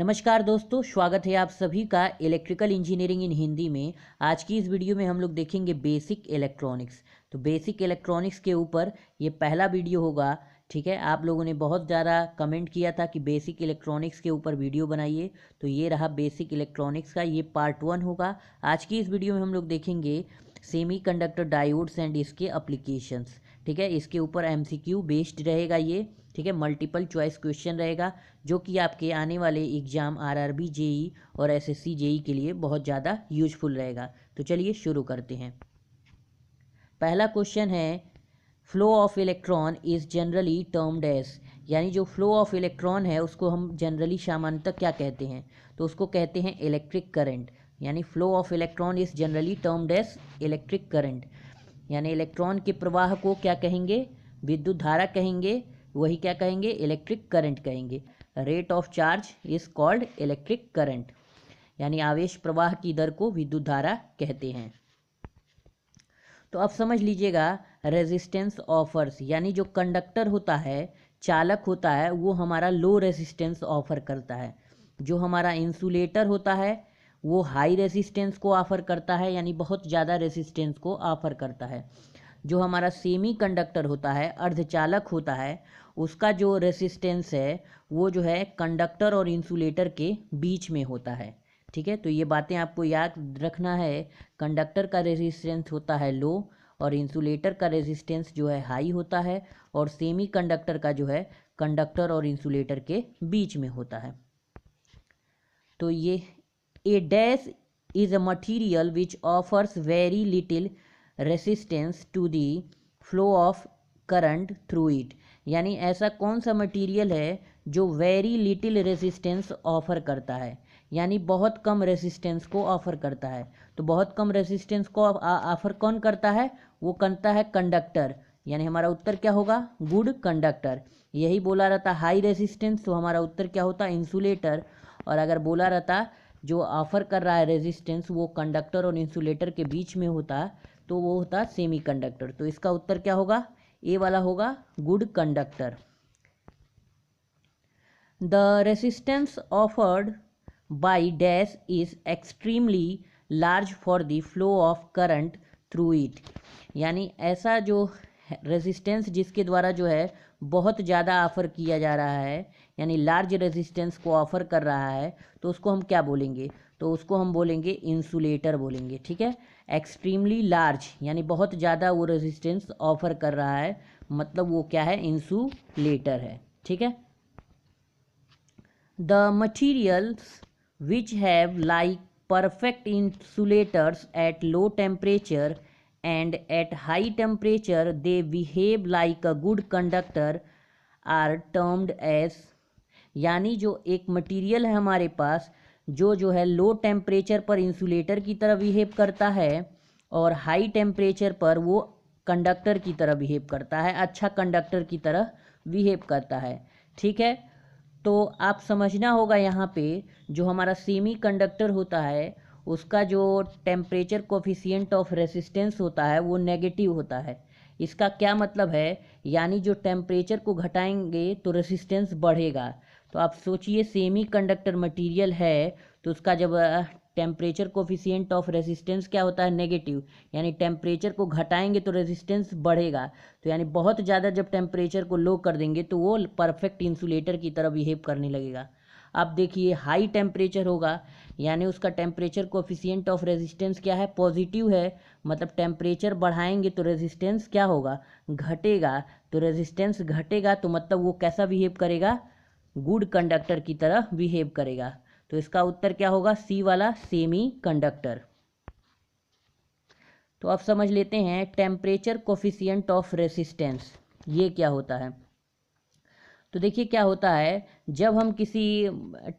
नमस्कार दोस्तों, स्वागत है आप सभी का इलेक्ट्रिकल इंजीनियरिंग इन हिंदी में। आज की इस वीडियो में हम लोग देखेंगे बेसिक इलेक्ट्रॉनिक्स। तो बेसिक इलेक्ट्रॉनिक्स के ऊपर ये पहला वीडियो होगा। ठीक है, आप लोगों ने बहुत ज़्यादा कमेंट किया था कि बेसिक इलेक्ट्रॉनिक्स के ऊपर वीडियो बनाइए, तो ये रहा बेसिक इलेक्ट्रॉनिक्स का, ये पार्ट 1 होगा। आज की इस वीडियो में हम लोग देखेंगे सेमीकंडक्टर डायोड्स एंड इसके एप्लीकेशंस। ठीक है, इसके ऊपर एमसीक्यू बेस्ड रहेगा ये। ठीक है, मल्टीपल चॉइस क्वेश्चन रहेगा जो कि आपके आने वाले एग्ज़ाम आरआरबी जेई और एसएससी जेई के लिए बहुत ज़्यादा यूजफुल रहेगा। तो चलिए शुरू करते हैं। पहला क्वेश्चन है, flow of electron is generally termed as, यानी जो फ्लो ऑफ इलेक्ट्रॉन है उसको हम जनरली सामान्यतः क्या कहते हैं? तो उसको कहते हैं इलेक्ट्रिक करंट। यानी flow of electron is generally termed as electric current, यानी इलेक्ट्रॉन के प्रवाह को क्या कहेंगे? विद्युत धारा कहेंगे। वही क्या कहेंगे? इलेक्ट्रिक करंट कहेंगे। Rate of charge is called electric current, यानी आवेश प्रवाह की दर को विद्युत धारा कहते हैं। तो अब समझ लीजिएगा, रेजिस्टेंस ऑफर्स, यानी जो कंडक्टर होता है, चालक होता है, वो हमारा लो रेजिस्टेंस ऑफर करता है। जो हमारा इंसुलेटर होता है वो हाई रेजिस्टेंस को ऑफर करता है, यानी बहुत ज़्यादा रेजिस्टेंस को ऑफर करता है। जो हमारा सेमी कंडक्टर होता है, अर्धचालक होता है, उसका जो रेजिस्टेंस है वो जो है कंडक्टर और इंसुलेटर के बीच में होता है। ठीक है, तो ये बातें आपको याद रखना है। कंडक्टर का रेजिस्टेंस होता है लो और इंसुलेटर का रेजिस्टेंस जो है हाई होता है, और सेमी कंडक्टर का जो है कंडक्टर और इंसुलेटर के बीच में होता है। तो ये A dash is a material which offers very little resistance to the flow of current through it, यानी ऐसा कौन सा मटेरियल है जो वेरी लिटिल रेसिस्टेंस ऑफर करता है, यानी बहुत कम रेसिस्टेंस को ऑफर करता है। तो बहुत कम रेसिस्टेंस को ऑफर कौन करता है? वो करता है कंडक्टर, यानी हमारा उत्तर क्या होगा? Good conductor. यही बोला रहता हाई रेसिस्टेंस, तो हमारा उत्तर क्या होता? इंसुलेटर। और अगर बोला रहता जो ऑफर कर रहा है रेजिस्टेंस वो कंडक्टर और इंसुलेटर के बीच में होता तो वो होता सेमी कंडक्टर। तो इसका उत्तर क्या होगा? ए वाला होगा, good conductor. The resistance offered by dash is extremely large for the flow of current through it, यानी ऐसा जो रेजिस्टेंस जिसके द्वारा जो है बहुत ज़्यादा ऑफर किया जा रहा है, यानी लार्ज रेजिस्टेंस को ऑफर कर रहा है, तो उसको हम क्या बोलेंगे? तो उसको हम बोलेंगे इंसुलेटर बोलेंगे। ठीक है, एक्सट्रीमली लार्ज यानी बहुत ज़्यादा वो रेजिस्टेंस ऑफर कर रहा है, मतलब वो क्या है? इंसुलेटर है। ठीक है, the materials which have like perfect insulators at low temperature and at high temperature they behave like a good conductor are termed as, यानी जो एक मटेरियल है हमारे पास जो है लो टेम्परेचर पर इंसुलेटर की तरह बिहेव करता है और हाई टेम्परेचर पर वो कंडक्टर की तरह बिहेव करता है, अच्छा कंडक्टर की तरह बिहेव करता है। ठीक है, तो आप समझना होगा यहाँ पे जो हमारा सेमी कंडक्टर होता है उसका जो टेम्परेचर कोफिशिएंट ऑफ रेसिस्टेंस होता है वो नेगेटिव होता है। इसका क्या मतलब है? यानी जो टेम्परेचर को घटाएंगे तो रेसिस्टेंस बढ़ेगा। तो आप सोचिए, सेमी कंडक्टर मटीरियल है तो उसका जब टेम्परेचर कोफिशिएंट ऑफ रेसिस्टेंस क्या होता है? नेगेटिव, यानी टेम्परेचर को घटाएंगे तो रेजिस्टेंस बढ़ेगा। तो यानी बहुत ज़्यादा जब टेम्परेचर को लो कर देंगे तो वो परफेक्ट इंसुलेटर की तरह बिहेव करने लगेगा। अब देखिए, हाई टेम्परेचर होगा यानी उसका टेम्परेचर कोफिशिएंट ऑफ रेजिस्टेंस क्या है? पॉजिटिव है, मतलब टेम्परेचर बढ़ाएंगे तो रेजिस्टेंस क्या होगा? घटेगा। तो रेजिस्टेंस घटेगा तो मतलब वो कैसा बिहेव करेगा? गुड कंडक्टर की तरह बिहेव करेगा। तो इसका उत्तर क्या होगा? सी वाला, सेमी कंडक्टर। तो अब समझ लेते हैं टेम्परेचर कोफिशिएंट ऑफ रेसिस्टेंस ये क्या होता है। तो देखिए क्या होता है, जब हम किसी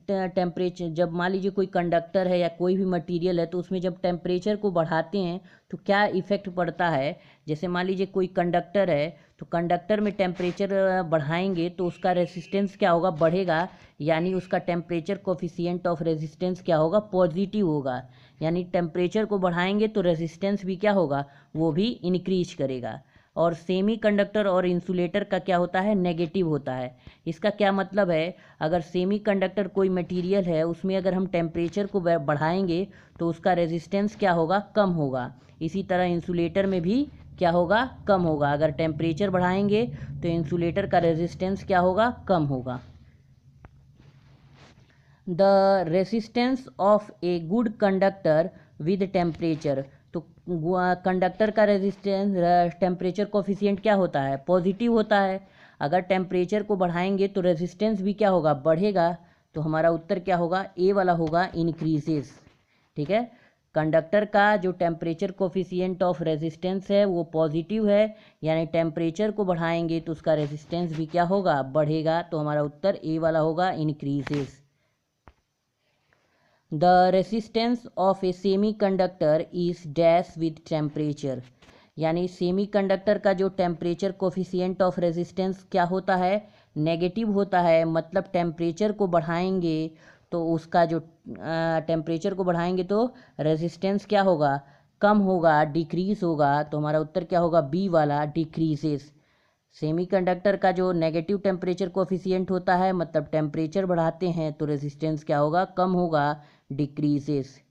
टेम्परेचर, जब मान लीजिए कोई कंडक्टर है या कोई भी मटेरियल है तो उसमें जब टेम्परेचर को बढ़ाते हैं तो क्या इफ़ेक्ट पड़ता है। जैसे मान लीजिए कोई कंडक्टर है तो कंडक्टर में टेम्परेचर बढ़ाएंगे तो उसका रेसिस्टेंस क्या होगा? बढ़ेगा, यानी उसका टेम्परेचर कोफिशिएंट ऑफ रेजिस्टेंस क्या होगा? पॉजिटिव होगा। यानी टेम्परेचर को बढ़ाएंगे तो रेजिस्टेंस भी क्या होगा? वो भी इंक्रीज करेगा। और सेमीकंडक्टर और इंसुलेटर का क्या होता है, नेगेटिव होता है। इसका क्या मतलब है, अगर सेमीकंडक्टर कोई मटेरियल है उसमें अगर हम टेम्परेचर को बढ़ाएंगे तो उसका रेजिस्टेंस क्या होगा, कम होगा। इसी तरह इंसुलेटर में भी क्या होगा, कम होगा। अगर टेम्परेचर बढ़ाएंगे तो इंसुलेटर का रेजिस्टेंस क्या होगा, कम होगा। The resistance of a good conductor with temperature, तो कंडक्टर का रेजिस्टेंस टेम्परेचर कोफिशिएंट क्या होता है, पॉजिटिव होता है। अगर टेम्परेचर को बढ़ाएंगे तो रेजिस्टेंस भी क्या होगा, बढ़ेगा। तो हमारा उत्तर क्या होगा, ए वाला होगा, इंक्रीजेस। ठीक है, कंडक्टर का जो टेम्परेचर कोफिशिएंट ऑफ रेजिस्टेंस है वो पॉजिटिव है, यानी टेम्परेचर को बढ़ाएंगे तो उसका रेजिस्टेंस भी क्या होगा, बढ़ेगा। तो हमारा उत्तर ए वाला होगा, increases. The resistance of a semi conductor is dash with temperature, यानी सेमी कंडक्टर का जो टेम्परेचर कोफिशिएंट ऑफ रेजिस्टेंस क्या होता है, नेगेटिव होता है। मतलब टेम्परेचर को बढ़ाएंगे तो उसका जो टेम्परेचर को बढ़ाएंगे तो रेजिस्टेंस क्या होगा, कम होगा, डिक्रीज होगा। तो हमारा उत्तर क्या होगा, बी वाला, डिक्रीजेस। सेमीकंडक्टर का जो नेगेटिव टेम्परेचर कोफिशिएंट होता है, मतलब टेम्परेचर बढ़ाते हैं तो रेजिस्टेंस क्या होगा, कम होगा, decreases.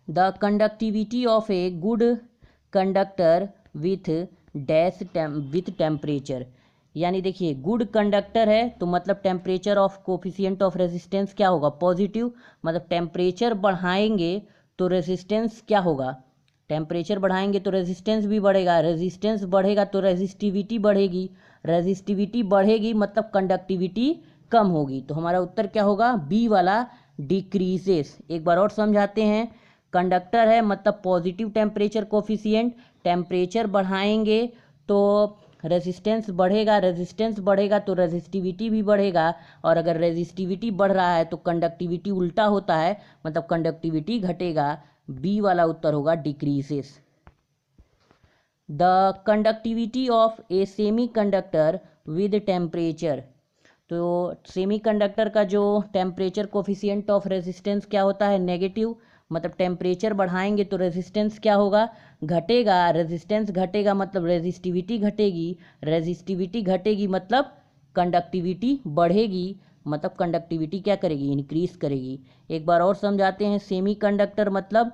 The conductivity of a good conductor with dash with temperature, यानी देखिए गुड कंडक्टर है तो मतलब temperature of coefficient of resistance क्या होगा, पॉजिटिव। मतलब टेम्परेचर बढ़ाएंगे तो रेजिस्टेंस क्या होगा, टेम्परेचर बढ़ाएंगे तो रेजिस्टेंस भी बढ़ेगा, रेजिस्टेंस बढ़ेगा तो रेजिस्टिविटी बढ़ेगी, रेजिस्टिविटी बढ़ेगी मतलब कंडक्टिविटी कम होगी। तो हमारा उत्तर क्या होगा, बी वाला, डिक्रीजेस। एक बार और समझाते हैं, कंडक्टर है मतलब पॉजिटिव टेम्परेचर कोफिशिएंट, टेम्परेचर बढ़ाएंगे तो रेजिस्टेंस बढ़ेगा, रेजिस्टेंस बढ़ेगा तो रेजिस्टिविटी भी बढ़ेगा, और अगर रेजिस्टिविटी बढ़ रहा है तो कंडक्टिविटी उल्टा होता है, मतलब कंडक्टिविटी घटेगा। बी वाला उत्तर होगा, decreases. The conductivity of a semi conductor with temperature, तो सेमीकंडक्टर का जो टेम्परेचर कोफिशिएंट ऑफ रेजिस्टेंस क्या होता है, नेगेटिव। मतलब टेम्परेचर बढ़ाएंगे तो रेजिस्टेंस क्या होगा, घटेगा, रेजिस्टेंस घटेगा मतलब रेजिस्टिविटी घटेगी, रेजिस्टिविटी घटेगी मतलब कंडक्टिविटी बढ़ेगी, मतलब कंडक्टिविटी क्या करेगी, इंक्रीज करेगी। एक बार और समझाते हैं, सेमीकंडक्टर मतलब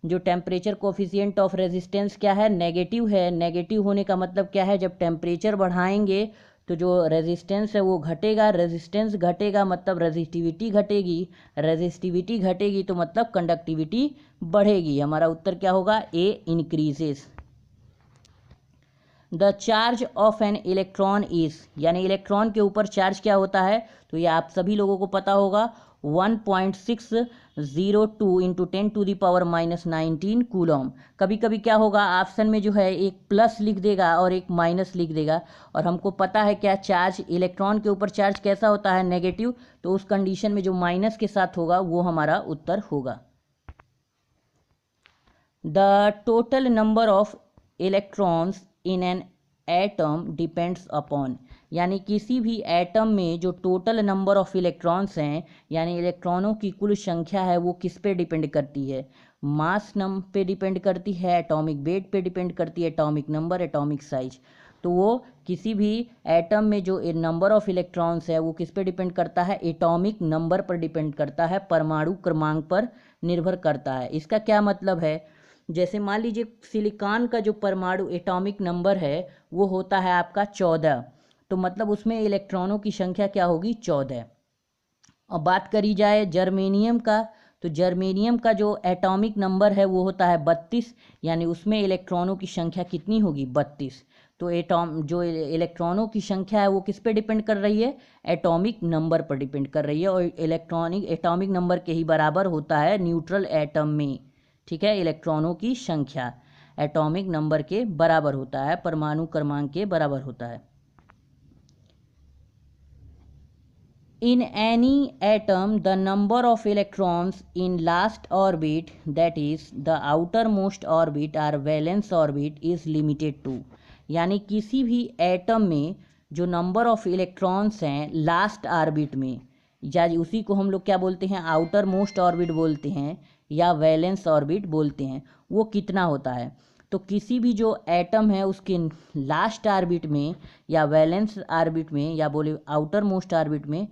जो टेम्परेचर कोफिशिएंट ऑफ रेजिस्टेंस क्या है, नेगेटिव है। नेगेटिव होने का मतलब क्या है, जब टेम्परेचर बढ़ाएंगे तो जो रेजिस्टेंस है वो घटेगा, रेजिस्टेंस घटेगा मतलब रेजिस्टिविटी घटेगी, रेजिस्टिविटी घटेगी तो मतलब कंडक्टिविटी बढ़ेगी। हमारा उत्तर क्या होगा, A, increases. The charge of an electron is, यानी इलेक्ट्रॉन के ऊपर चार्ज क्या होता है, तो ये आप सभी लोगों को पता होगा, 1.602 इंटू 10⁻⁻19 कूलम। कभी कभी क्या होगा, ऑप्शन में जो है एक प्लस लिख देगा और एक माइनस लिख देगा, और हमको पता है क्या, चार्ज इलेक्ट्रॉन के ऊपर चार्ज कैसा होता है, नेगेटिव। तो उस कंडीशन में जो माइनस के साथ होगा वो हमारा उत्तर होगा। The total number of electrons in an atom depends upon, यानी किसी भी एटम में जो टोटल नंबर ऑफ इलेक्ट्रॉन्स हैं, यानी इलेक्ट्रॉनों की कुल संख्या है, वो किस पे डिपेंड करती है, मास नंबर पे डिपेंड करती है, एटॉमिक वेट पे डिपेंड करती है, एटॉमिक नंबर, एटॉमिक साइज। तो वो किसी भी एटम में जो नंबर ऑफ इलेक्ट्रॉन्स है वो किस पे डिपेंड करता है, एटॉमिक नंबर पर डिपेंड करता है, परमाणु क्रमांक पर निर्भर करता है। इसका क्या मतलब है, जैसे मान लीजिए सिलिकॉन का जो परमाणु एटॉमिक नंबर है वो होता है आपका 14, तो मतलब उसमें इलेक्ट्रॉनों की संख्या क्या होगी, 14। और बात करी जाए जर्मेनियम का, तो जर्मेनियम का जो एटॉमिक नंबर है वो होता है 32, यानी उसमें इलेक्ट्रॉनों की संख्या कितनी होगी, 32। तो जो इलेक्ट्रॉनों की संख्या है वो किस पे डिपेंड कर रही है, एटॉमिक नंबर पर डिपेंड कर रही है, और एटॉमिक नंबर के ही बराबर होता है न्यूट्रल एटम में। ठीक है, इलेक्ट्रॉनों की संख्या एटॉमिक नंबर के बराबर होता है, परमाणु क्रमांक के बराबर होता है। In any atom, the number of electrons in last orbit, that is the outermost orbit or valence orbit, is limited to, यानी किसी भी एटम में जो नंबर ऑफ इलेक्ट्रॉन्स हैं लास्ट ऑर्बिट में, या उसी को हम लोग क्या बोलते हैं, आउटर मोस्ट ऑर्बिट बोलते हैं या वैलेंस ऑर्बिट बोलते हैं, वो कितना होता है। तो किसी भी जो एटम है उसके लास्ट ऑर्बिट में या वैलेंस ऑर्बिट में या बोले आउटर मोस्ट ऑर्बिट में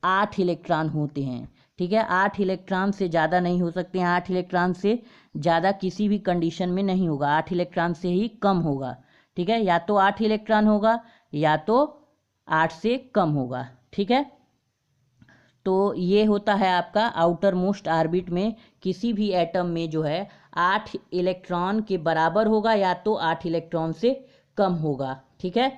8 इलेक्ट्रॉन होते हैं। ठीक है, 8 इलेक्ट्रॉन से ज़्यादा नहीं हो सकते हैं, 8 इलेक्ट्रॉन से ज़्यादा किसी भी कंडीशन में नहीं होगा, 8 इलेक्ट्रॉन से ही कम होगा। ठीक है, या तो 8 इलेक्ट्रॉन होगा या तो 8 से कम होगा। ठीक है, तो ये होता है आपका आउटर मोस्ट ऑर्बिट में किसी भी एटम में जो है 8 इलेक्ट्रॉन के बराबर होगा या तो 8 इलेक्ट्रॉन से कम होगा। ठीक है,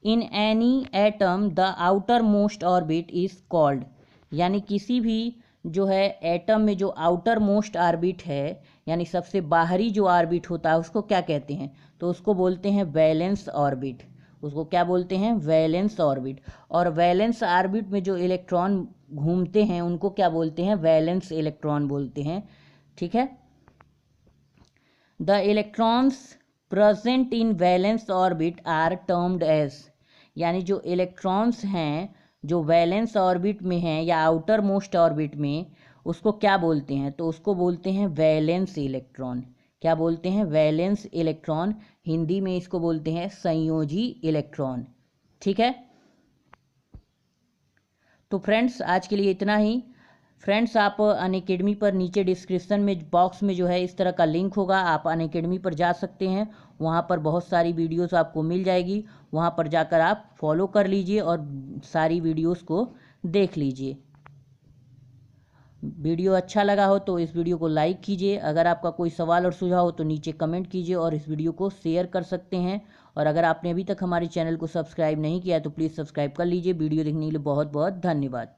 in any atom the outer most orbit is called, यानी किसी भी जो है एटम में जो आउटर मोस्ट ऑर्बिट है यानी सबसे बाहरी जो ऑर्बिट होता है उसको क्या कहते हैं, तो उसको बोलते हैं वैलेंस ऑर्बिट। उसको क्या बोलते हैं, वैलेंस ऑर्बिट। और वैलेंस ऑर्बिट में जो इलेक्ट्रॉन घूमते हैं उनको क्या बोलते हैं, वैलेंस इलेक्ट्रॉन बोलते हैं। ठीक है, the electrons present in valence orbit are termed as, यानी जो इलेक्ट्रॉन्स हैं जो वैलेंस ऑर्बिट में हैं या आउटर मोस्ट ऑर्बिट में उसको क्या बोलते हैं, तो उसको बोलते हैं वैलेंस इलेक्ट्रॉन। क्या बोलते हैं, वैलेंस इलेक्ट्रॉन। हिंदी में इसको बोलते हैं संयोजी इलेक्ट्रॉन। ठीक है, तो फ्रेंड्स आज के लिए इतना ही। फ्रेंड्स आप अनअकैडमी पर नीचे डिस्क्रिप्शन में बॉक्स में जो है इस तरह का लिंक होगा, आप अनअकैडमी पर जा सकते हैं, वहाँ पर बहुत सारी वीडियोस आपको मिल जाएगी, वहाँ पर जाकर आप फॉलो कर लीजिए और सारी वीडियोस को देख लीजिए। वीडियो अच्छा लगा हो तो इस वीडियो को लाइक कीजिए, अगर आपका कोई सवाल और सुझाव हो तो नीचे कमेंट कीजिए और इस वीडियो को शेयर कर सकते हैं। और अगर आपने अभी तक हमारे चैनल को सब्सक्राइब नहीं किया है तो प्लीज़ सब्सक्राइब कर लीजिए। वीडियो देखने के लिए बहुत बहुत धन्यवाद।